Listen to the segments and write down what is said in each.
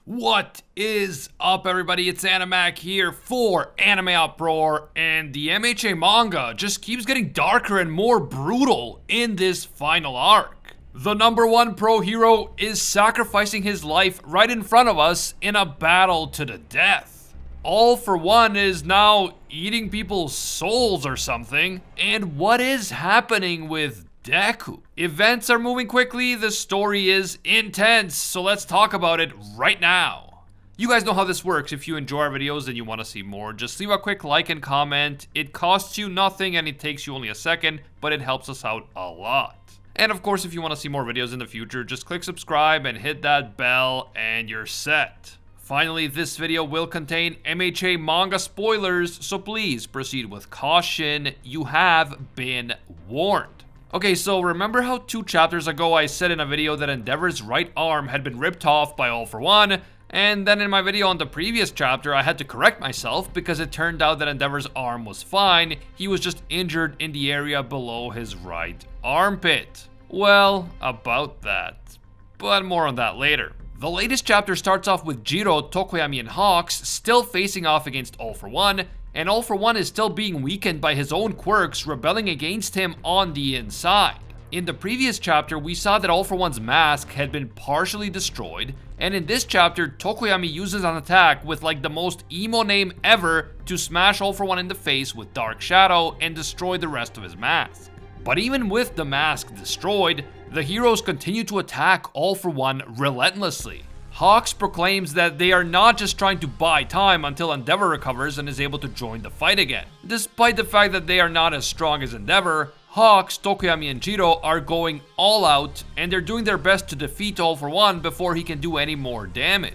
What is up, everybody? It's Animac here for Anime Uproar, and the MHA manga just keeps getting darker and more brutal in this final arc. The number one pro hero is sacrificing his life right in front of us in a battle to the death. All for One is now eating people's souls or something, and what is happening with Deku? Events are moving quickly, the story is intense, so let's talk about it right now. You guys know how this works. If you enjoy our videos and you want to see more, just leave a quick like and comment. It costs you nothing and it takes you only a second, but it helps us out a lot. And of course, if you want to see more videos in the future, just click subscribe and hit that bell and you're set. Finally, this video will contain MHA manga spoilers, so please proceed with caution. You have been warned. Okay, so remember how 2 chapters ago I said in a video that Endeavor's right arm had been ripped off by All for One, and then in my video on the previous chapter I had to correct myself because it turned out that Endeavor's arm was fine, he was just injured in the area below his right armpit. Well, about that, but more on that later. The latest chapter starts off with Jiro, Tokoyami, and Hawks still facing off against All for One, and All for One is still being weakened by his own quirks, rebelling against him on the inside. In the previous chapter, we saw that All for One's mask had been partially destroyed, and in this chapter, Tokoyami uses an attack with like the most emo name ever to smash All for One in the face with Dark Shadow and destroy the rest of his mask. But even with the mask destroyed, the heroes continue to attack All for One relentlessly. Hawks proclaims that they are not just trying to buy time until Endeavor recovers and is able to join the fight again. Despite the fact that they are not as strong as Endeavor, Hawks, Tokoyami, and Jiro are going all out and they're doing their best to defeat All for One before he can do any more damage.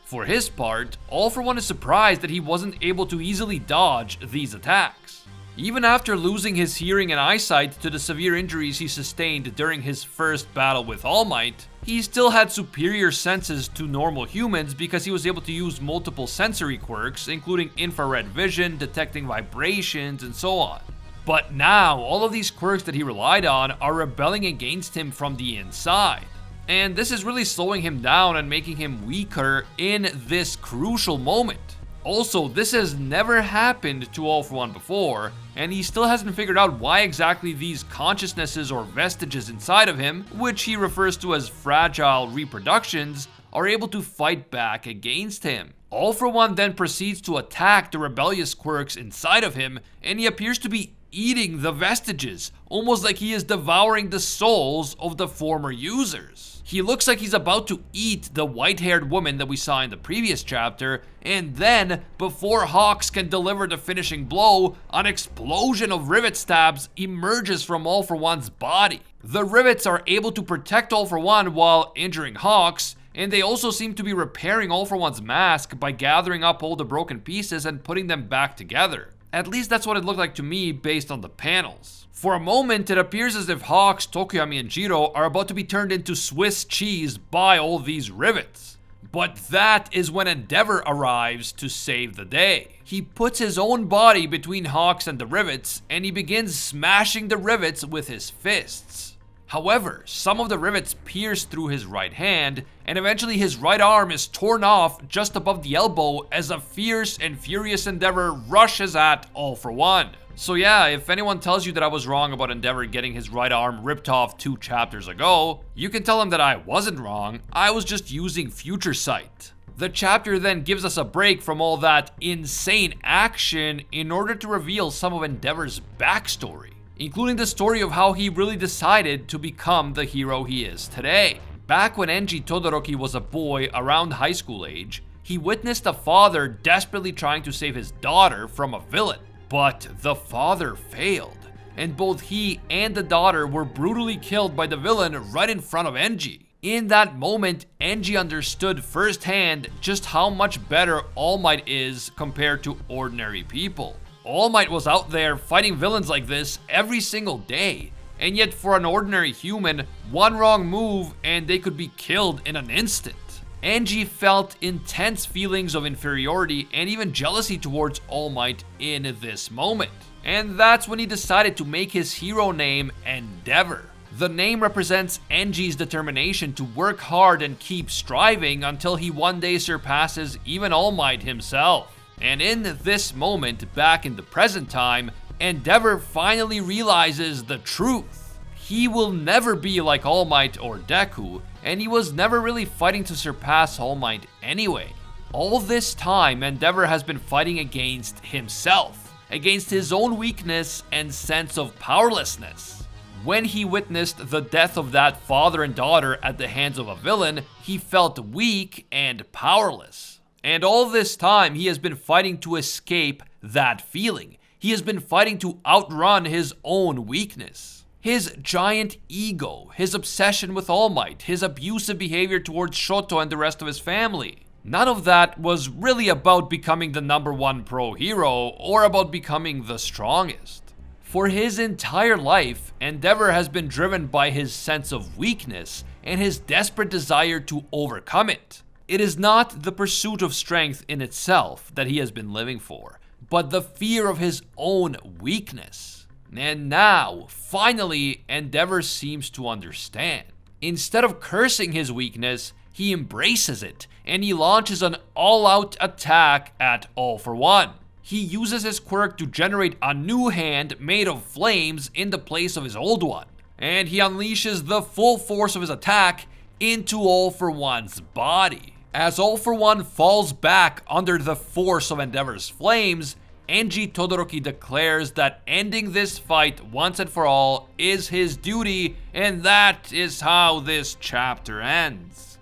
For his part, All for One is surprised that he wasn't able to easily dodge these attacks. Even after losing his hearing and eyesight to the severe injuries he sustained during his first battle with All Might, he still had superior senses to normal humans because he was able to use multiple sensory quirks, including infrared vision, detecting vibrations, and so on. But now, all of these quirks that he relied on are rebelling against him from the inside. And this is really slowing him down and making him weaker in this crucial moment. Also, this has never happened to All for One before, and he still hasn't figured out why exactly these consciousnesses or vestiges inside of him, which he refers to as fragile reproductions, are able to fight back against him. All for One then proceeds to attack the rebellious quirks inside of him, and he appears to be eating the vestiges, almost like he is devouring the souls of the former users. He looks like he's about to eat the white-haired woman that we saw in the previous chapter, and then, before Hawks can deliver the finishing blow, an explosion of rivet stabs emerges from All for One's body. The rivets are able to protect All for One while injuring Hawks, and they also seem to be repairing All for One's mask by gathering up all the broken pieces and putting them back together. At least that's what it looked like to me based on the panels. For a moment, it appears as if Hawks, Tokoyami, and Jiro are about to be turned into Swiss cheese by all these rivets. But that is when Endeavor arrives to save the day. He puts his own body between Hawks and the rivets, and he begins smashing the rivets with his fists. However, some of the rivets pierce through his right hand, and eventually his right arm is torn off just above the elbow as a fierce and furious Endeavor rushes at All for One. So yeah, if anyone tells you that I was wrong about Endeavor getting his right arm ripped off 2 chapters ago, you can tell him that I wasn't wrong, I was just using future sight. The chapter then gives us a break from all that insane action in order to reveal some of Endeavor's backstory, including the story of how he really decided to become the hero he is today. Back when Enji Todoroki was a boy around high school age, he witnessed a father desperately trying to save his daughter from a villain. But the father failed, and both he and the daughter were brutally killed by the villain right in front of Enji. In that moment, Enji understood firsthand just how much better All Might is compared to ordinary people. All Might was out there fighting villains like this every single day, and yet for an ordinary human, one wrong move and they could be killed in an instant. Enji felt intense feelings of inferiority and even jealousy towards All Might in this moment. And that's when he decided to make his hero name Endeavor. The name represents Enji's determination to work hard and keep striving until he one day surpasses even All Might himself. And in this moment, back in the present time, Endeavor finally realizes the truth. He will never be like All Might or Deku, and he was never really fighting to surpass All Might anyway. All this time, Endeavor has been fighting against himself, against his own weakness and sense of powerlessness. When he witnessed the death of that father and daughter at the hands of a villain, he felt weak and powerless. And all this time, he has been fighting to escape that feeling. He has been fighting to outrun his own weakness. His giant ego, his obsession with All Might, his abusive behavior towards Shoto and the rest of his family. None of that was really about becoming the #1 pro hero or about becoming the strongest. For his entire life, Endeavor has been driven by his sense of weakness and his desperate desire to overcome it. It is not the pursuit of strength in itself that he has been living for, but the fear of his own weakness. And now, finally, Endeavor seems to understand. Instead of cursing his weakness, he embraces it, and he launches an all-out attack at All For One. He uses his quirk to generate a new hand made of flames in the place of his old one, and he unleashes the full force of his attack into All For One's body. As All For One falls back under the force of Endeavor's flames, Enji Todoroki declares that ending this fight once and for all is his duty, and that is how this chapter ends.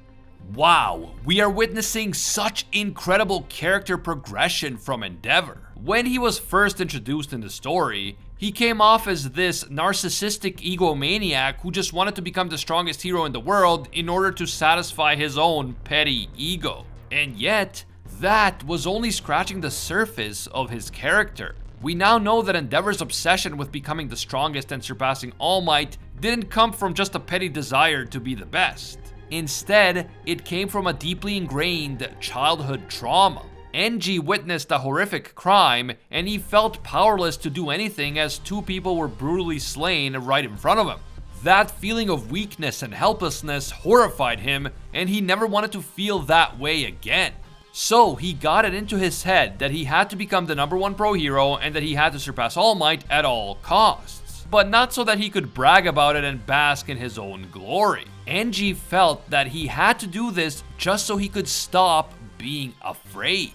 Wow, we are witnessing such incredible character progression from Endeavor. When he was first introduced in the story, he came off as this narcissistic egomaniac who just wanted to become the strongest hero in the world in order to satisfy his own petty ego. And yet, that was only scratching the surface of his character. We now know that Endeavor's obsession with becoming the strongest and surpassing All Might didn't come from just a petty desire to be the best. Instead, it came from a deeply ingrained childhood trauma. Enji witnessed a horrific crime, and he felt powerless to do anything as two people were brutally slain right in front of him. That feeling of weakness and helplessness horrified him, and he never wanted to feel that way again. So he got it into his head that he had to become the #1 pro hero and that he had to surpass All Might at all costs. But not so that he could brag about it and bask in his own glory. Enji felt that he had to do this just so he could stop being afraid.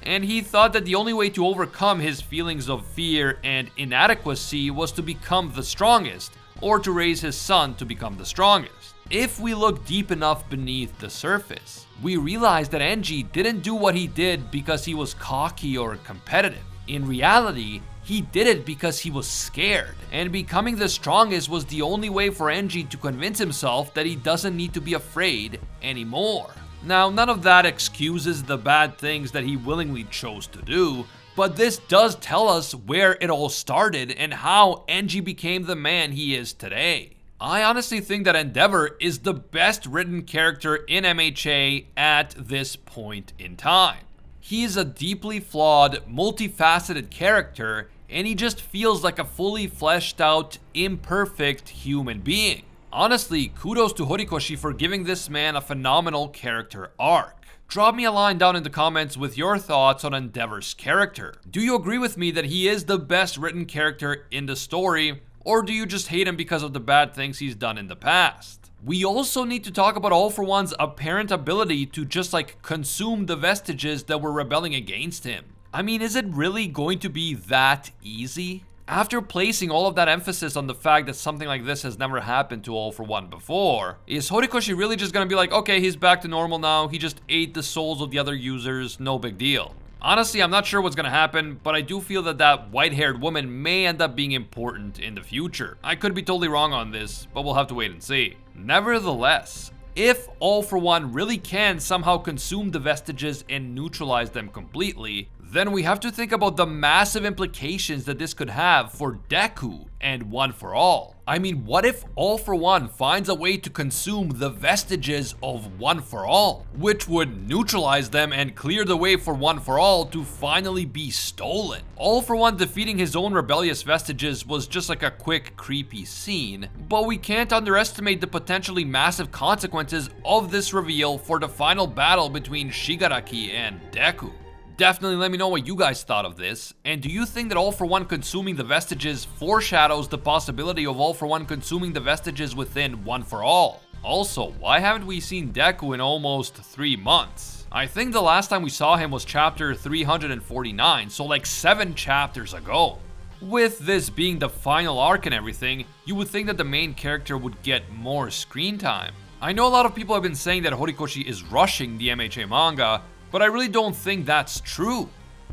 And he thought that the only way to overcome his feelings of fear and inadequacy was to become the strongest, or to raise his son to become the strongest. If we look deep enough beneath the surface, we realize that Enji didn't do what he did because he was cocky or competitive. In reality, he did it because he was scared, and becoming the strongest was the only way for Enji to convince himself that he doesn't need to be afraid anymore. Now, none of that excuses the bad things that he willingly chose to do, but this does tell us where it all started and how Enji became the man he is today. I honestly think that Endeavor is the best written character in MHA at this point in time. He is a deeply flawed, multifaceted character, and he just feels like a fully fleshed out, imperfect human being. Honestly, kudos to Horikoshi for giving this man a phenomenal character arc. Drop me a line down in the comments with your thoughts on Endeavor's character. Do you agree with me that he is the best written character in the story, or do you just hate him because of the bad things he's done in the past? We also need to talk about All For One's apparent ability to just consume the vestiges that were rebelling against him. I mean, is it really going to be that easy? After placing all of that emphasis on the fact that something like this has never happened to All For One before, is Horikoshi really just gonna be like, okay, he's back to normal now, he just ate the souls of the other users, no big deal? Honestly, I'm not sure what's gonna happen, but I do feel that that white-haired woman may end up being important in the future. I could be totally wrong on this, but we'll have to wait and see. Nevertheless, if All For One really can somehow consume the vestiges and neutralize them completely, then we have to think about the massive implications that this could have for Deku and One For All. I mean, what if All For One finds a way to consume the vestiges of One For All, which would neutralize them and clear the way for One For All to finally be stolen? All For One defeating his own rebellious vestiges was just like a quick, creepy scene, but we can't underestimate the potentially massive consequences of this reveal for the final battle between Shigaraki and Deku. Definitely let me know what you guys thought of this, and do you think that All For One consuming the vestiges foreshadows the possibility of All For One consuming the vestiges within One For All? Also, why haven't we seen Deku in almost 3 months? I think the last time we saw him was chapter 349, so like 7 chapters ago. With this being the final arc and everything, you would think that the main character would get more screen time. I know a lot of people have been saying that Horikoshi is rushing the MHA manga, but I really don't think that's true.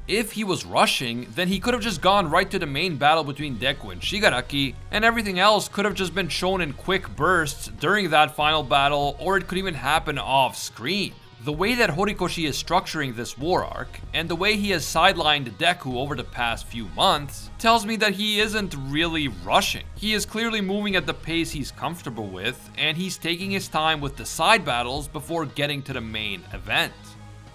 If he was rushing, then he could have just gone right to the main battle between Deku and Shigaraki, and everything else could have just been shown in quick bursts during that final battle, or it could even happen off screen. The way that Horikoshi is structuring this war arc, and the way he has sidelined Deku over the past few months, tells me that he isn't really rushing. He is clearly moving at the pace he's comfortable with, and he's taking his time with the side battles before getting to the main event.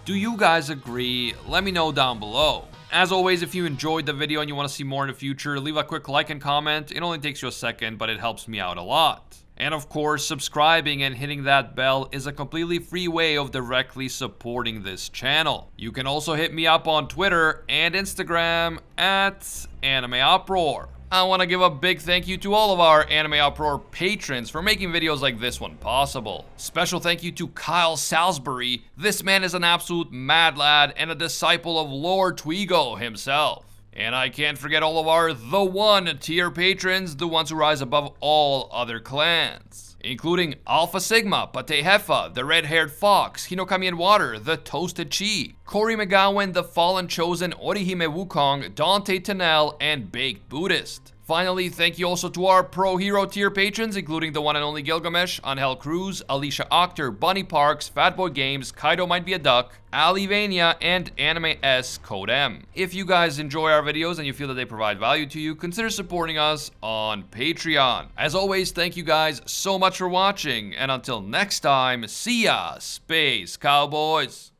Do you guys agree? Let me know down below. As always, if you enjoyed the video and you want to see more in the future, leave a quick like and comment. It only takes you a second, but it helps me out a lot. And of course, subscribing and hitting that bell is a completely free way of directly supporting this channel. You can also hit me up on Twitter and Instagram at AnimeUproar. I want to give a big thank you to all of our Anime Uproar patrons for making videos like this one possible. Special thank you to Kyle Salisbury. This man is an absolute mad lad and a disciple of Lord Twigo himself. And I can't forget all of our The One tier patrons, the ones who rise above all other clans, including Alpha Sigma, Pate Hefa, the Red-Haired Fox, Hinokami and Water, the Toasted Chi, Corey McGowan, the Fallen Chosen, Orihime Wukong, Dante Tennell, and Baked Buddhist. Finally, thank you also to our Pro Hero tier patrons, including the one and only Gilgamesh, Angel Cruz, Alicia Octor, Bunny Parks, Fatboy Games, Kaido Might Be a Duck, Ali Vania, and Anime S Code M. If you guys enjoy our videos and you feel that they provide value to you, consider supporting us on Patreon. As always, thank you guys so much for watching, and until next time, see ya, Space Cowboys!